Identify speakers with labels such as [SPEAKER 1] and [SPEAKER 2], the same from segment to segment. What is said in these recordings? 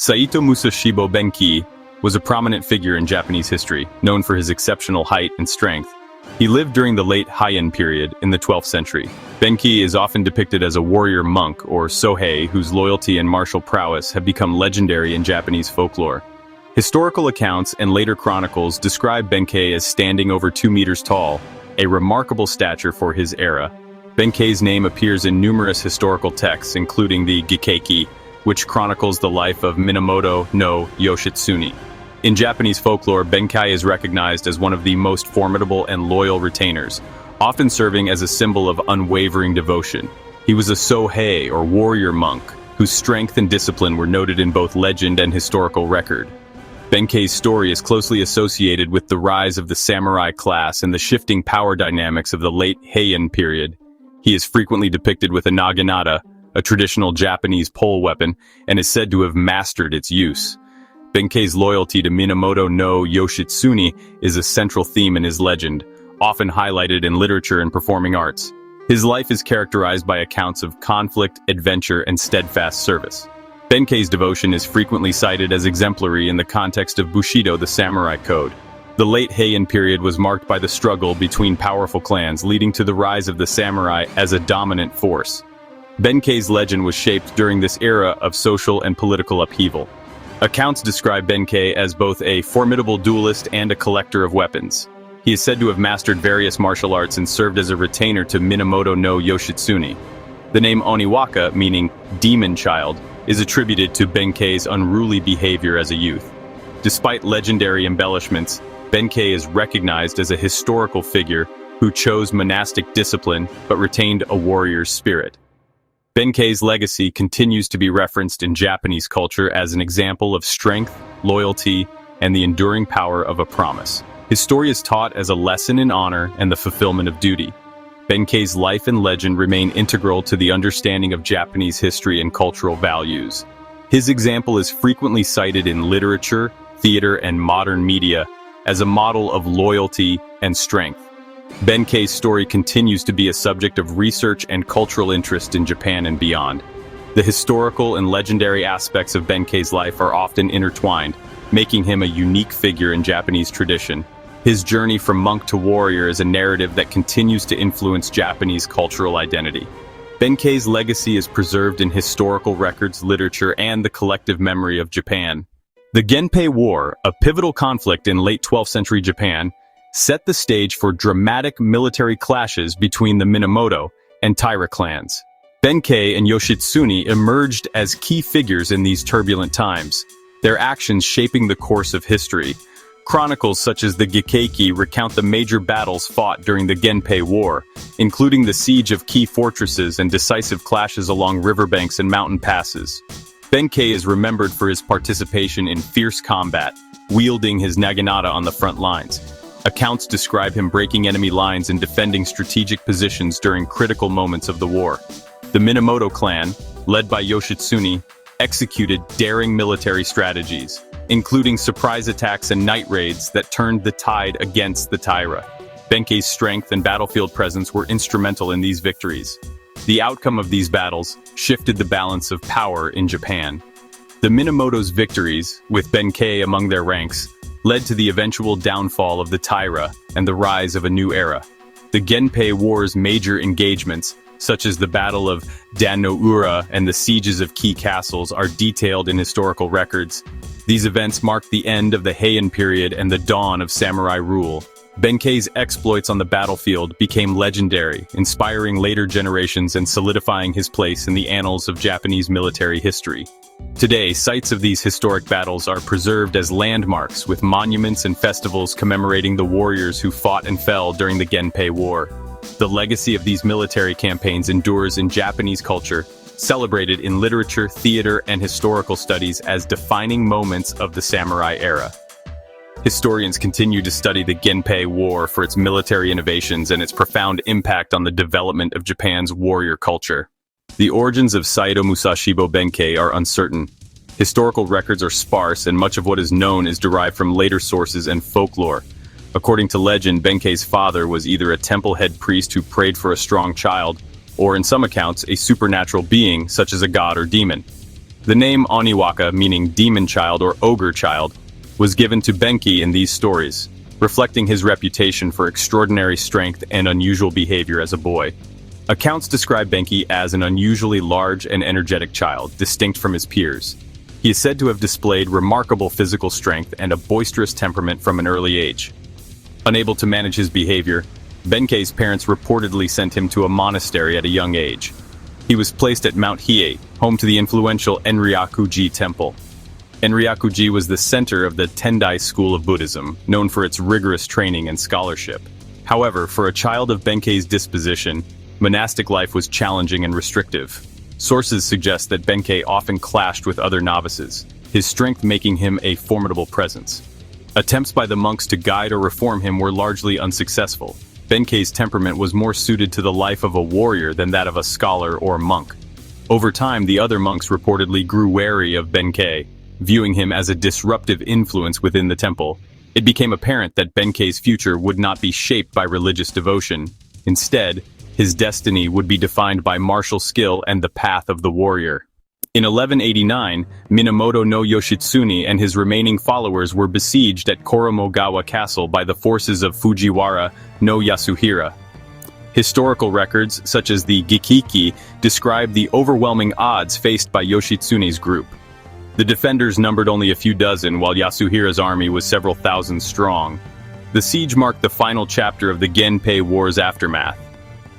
[SPEAKER 1] Saito Musashibo Benkei was a prominent figure in Japanese history, known for his exceptional height and strength. He lived during the late Heian period in the 12th century. Benkei is often depicted as a warrior monk, or sohei, whose loyalty and martial prowess have become legendary in Japanese folklore. Historical accounts and later chronicles describe Benkei as standing over 2 meters tall, a remarkable stature for his era. Benkei's name appears in numerous historical texts, including the Gekkei, which chronicles the life of Minamoto no Yoshitsune. In Japanese folklore, Benkei is recognized as one of the most formidable and loyal retainers, often serving as a symbol of unwavering devotion. He was a sohei, or warrior monk, whose strength and discipline were noted in both legend and historical record. Benkei's story is closely associated with the rise of the samurai class and the shifting power dynamics of the late Heian period. He is frequently depicted with a naginata, a traditional Japanese pole weapon, and is said to have mastered its use. Benkei's loyalty to Minamoto no Yoshitsune is a central theme in his legend, often highlighted in literature and performing arts. His life is characterized by accounts of conflict, adventure, and steadfast service. Benkei's devotion is frequently cited as exemplary in the context of Bushido, the samurai code. The late Heian period was marked by the struggle between powerful clans, leading to the rise of the samurai as a dominant force. Benkei's legend was shaped during this era of social and political upheaval. Accounts describe Benkei as both a formidable duelist and a collector of weapons. He is said to have mastered various martial arts and served as a retainer to Minamoto no Yoshitsune. The name Oniwaka, meaning demon child, is attributed to Benkei's unruly behavior as a youth. Despite legendary embellishments, Benkei is recognized as a historical figure who chose monastic discipline but retained a warrior's spirit. Benkei's legacy continues to be referenced in Japanese culture as an example of strength, loyalty, and the enduring power of a promise. His story is taught as a lesson in honor and the fulfillment of duty. Benkei's life and legend remain integral to the understanding of Japanese history and cultural values. His example is frequently cited in literature, theater, and modern media as a model of loyalty and strength. Benkei's story continues to be a subject of research and cultural interest in Japan and beyond. The historical and legendary aspects of Benkei's life are often intertwined, making him a unique figure in Japanese tradition. His journey from monk to warrior is a narrative that continues to influence Japanese cultural identity. Benkei's legacy is preserved in historical records, literature, and the collective memory of Japan. The Genpei War, a pivotal conflict in late 12th century Japan, set the stage for dramatic military clashes between the Minamoto and Taira clans. Benkei and Yoshitsune emerged as key figures in these turbulent times, their actions shaping the course of history. Chronicles such as the Gekkei recount the major battles fought during the Genpei War, including the siege of key fortresses and decisive clashes along riverbanks and mountain passes. Benkei is remembered for his participation in fierce combat, wielding his naginata on the front lines. Accounts describe him breaking enemy lines and defending strategic positions during critical moments of the war. The Minamoto clan, led by Yoshitsune, executed daring military strategies, including surprise attacks and night raids that turned the tide against the Taira. Benkei's strength and battlefield presence were instrumental in these victories. The outcome of these battles shifted the balance of power in Japan. The Minamoto's victories, with Benkei among their ranks, led to the eventual downfall of the Taira and the rise of a new era. The Genpei War's major engagements, such as the Battle of Dan-no-ura and the sieges of key castles, are detailed in historical records. These events marked the end of the Heian period and the dawn of samurai rule. Benkei's exploits on the battlefield became legendary, inspiring later generations and solidifying his place in the annals of Japanese military history. Today, sites of these historic battles are preserved as landmarks, with monuments and festivals commemorating the warriors who fought and fell during the Genpei War. The legacy of these military campaigns endures in Japanese culture, celebrated in literature, theater, and historical studies as defining moments of the samurai era. Historians continue to study the Genpei War for its military innovations and its profound impact on the development of Japan's warrior culture. The origins of Saito Musashibo Benkei are uncertain. Historical records are sparse, and much of what is known is derived from later sources and folklore. According to legend, Benkei's father was either a temple head priest who prayed for a strong child, or in some accounts, a supernatural being, such as a god or demon. The name Oniwaka, meaning demon child or ogre child, was given to Benkei in these stories, reflecting his reputation for extraordinary strength and unusual behavior as a boy. Accounts describe Benkei as an unusually large and energetic child, distinct from his peers. He is said to have displayed remarkable physical strength and a boisterous temperament from an early age. Unable to manage his behavior, Benkei's parents reportedly sent him to a monastery at a young age. He was placed at Mount Hiei, home to the influential Enryaku-ji temple. Enryaku-ji was the center of the Tendai school of Buddhism, known for its rigorous training and scholarship. However, for a child of Benkei's disposition, monastic life was challenging and restrictive. Sources suggest that Benkei often clashed with other novices, his strength making him a formidable presence. Attempts by the monks to guide or reform him were largely unsuccessful. Benkei's temperament was more suited to the life of a warrior than that of a scholar or monk. Over time, the other monks reportedly grew wary of Benkei, viewing him as a disruptive influence within the temple. It became apparent that Benkei's future would not be shaped by religious devotion. Instead, his destiny would be defined by martial skill and the path of the warrior. In 1189, Minamoto no Yoshitsune and his remaining followers were besieged at Koromogawa Castle by the forces of Fujiwara no Yasuhira. Historical records, such as the Gikiki, describe the overwhelming odds faced by Yoshitsune's group. The defenders numbered only a few dozen, while Yasuhira's army was several thousand strong. The siege marked the final chapter of the Genpei War's aftermath.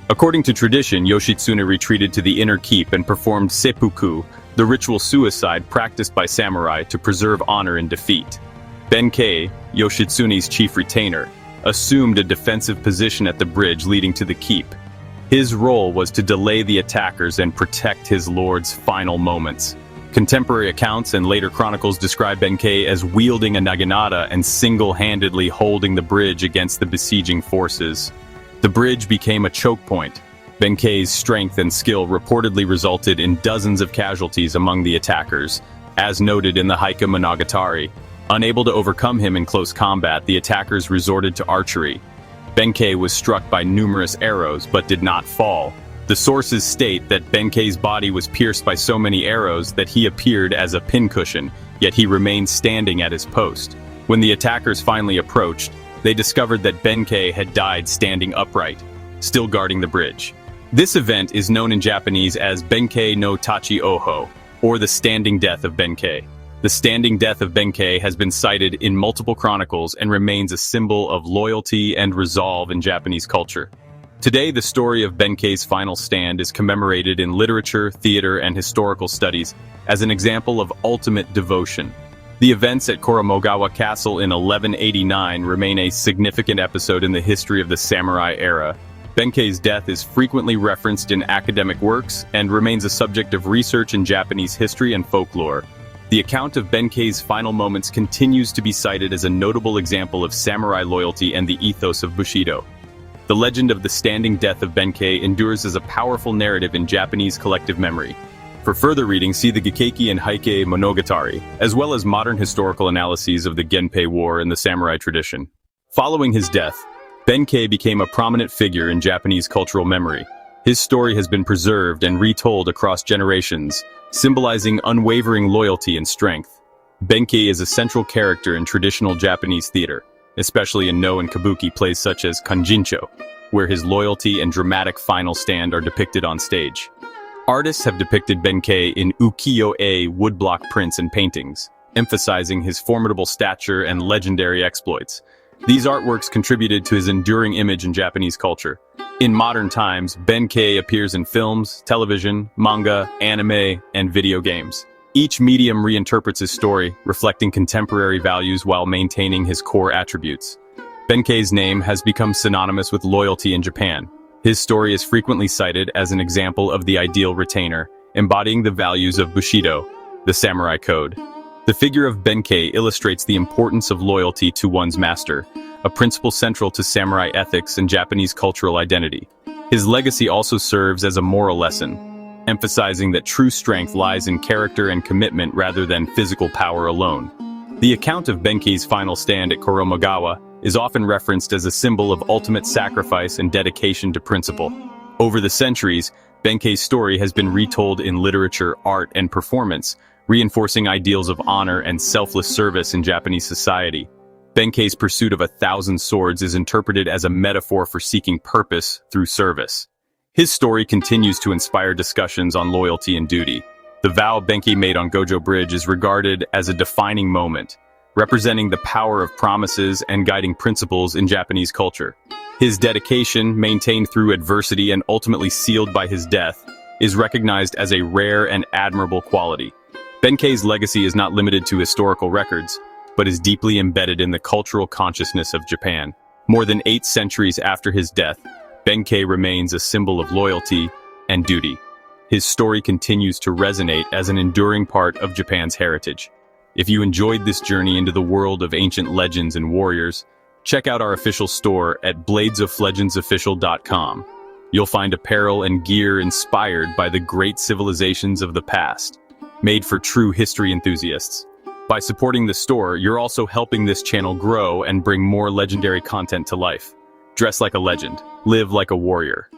[SPEAKER 1] According to tradition, Yoshitsune retreated to the inner keep and performed seppuku, the ritual suicide practiced by samurai to preserve honor in defeat. Benkei, Yoshitsune's chief retainer, assumed a defensive position at the bridge leading to the keep. His role was to delay the attackers and protect his lord's final moments. Contemporary accounts and later chronicles describe Benkei as wielding a naginata and single-handedly holding the bridge against the besieging forces. The bridge became a choke point. Benkei's strength and skill reportedly resulted in dozens of casualties among the attackers, as noted in the Heike Monogatari. Unable to overcome him in close combat, the attackers resorted to archery. Benkei was struck by numerous arrows but did not fall. The sources state that Benkei's body was pierced by so many arrows that he appeared as a pincushion, yet he remained standing at his post. When the attackers finally approached, they discovered that Benkei had died standing upright, still guarding the bridge. This event is known in Japanese as Benkei no Tachi Oho, or the standing death of Benkei. The standing death of Benkei has been cited in multiple chronicles and remains a symbol of loyalty and resolve in Japanese culture. Today, the story of Benkei's final stand is commemorated in literature, theater, and historical studies as an example of ultimate devotion. The events at Koromogawa Castle in 1189 remain a significant episode in the history of the samurai era. Benkei's death is frequently referenced in academic works and remains a subject of research in Japanese history and folklore. The account of Benkei's final moments continues to be cited as a notable example of samurai loyalty and the ethos of Bushido. The legend of the standing death of Benkei endures as a powerful narrative in Japanese collective memory. For further reading, see the Gikeki and Heike Monogatari, as well as modern historical analyses of the Genpei War and the samurai tradition. Following his death, Benkei became a prominent figure in Japanese cultural memory. His story has been preserved and retold across generations, symbolizing unwavering loyalty and strength. Benkei is a central character in traditional Japanese theater, especially in no and kabuki plays such as Kanjincho, where his loyalty and dramatic final stand are depicted on stage. Artists have depicted Benkei in ukiyo-e woodblock prints and paintings, emphasizing his formidable stature and legendary exploits. These artworks contributed to his enduring image in Japanese culture. In modern times, Benkei appears in films, television, manga, anime, and video games. Each medium reinterprets his story, reflecting contemporary values while maintaining his core attributes. Benkei's name has become synonymous with loyalty in Japan. His story is frequently cited as an example of the ideal retainer, embodying the values of Bushido, the samurai code. The figure of Benkei illustrates the importance of loyalty to one's master, a principle central to samurai ethics and Japanese cultural identity. His legacy also serves as a moral lesson, emphasizing that true strength lies in character and commitment rather than physical power alone. The account of Benkei's final stand at Koromogawa is often referenced as a symbol of ultimate sacrifice and dedication to principle. Over the centuries, Benkei's story has been retold in literature, art, and performance, reinforcing ideals of honor and selfless service in Japanese society. Benkei's pursuit of 1,000 swords is interpreted as a metaphor for seeking purpose through service. His story continues to inspire discussions on loyalty and duty. The vow Benkei made on Gojo Bridge is regarded as a defining moment, representing the power of promises and guiding principles in Japanese culture. His dedication, maintained through adversity and ultimately sealed by his death, is recognized as a rare and admirable quality. Benkei's legacy is not limited to historical records, but is deeply embedded in the cultural consciousness of Japan. More than 8 centuries after his death, Benkei remains a symbol of loyalty and duty. His story continues to resonate as an enduring part of Japan's heritage. If you enjoyed this journey into the world of ancient legends and warriors, check out our official store at bladesoflegendsofficial.com. You'll find apparel and gear inspired by the great civilizations of the past, made for true history enthusiasts. By supporting the store, you're also helping this channel grow and bring more legendary content to life. Dress like a legend, live like a warrior.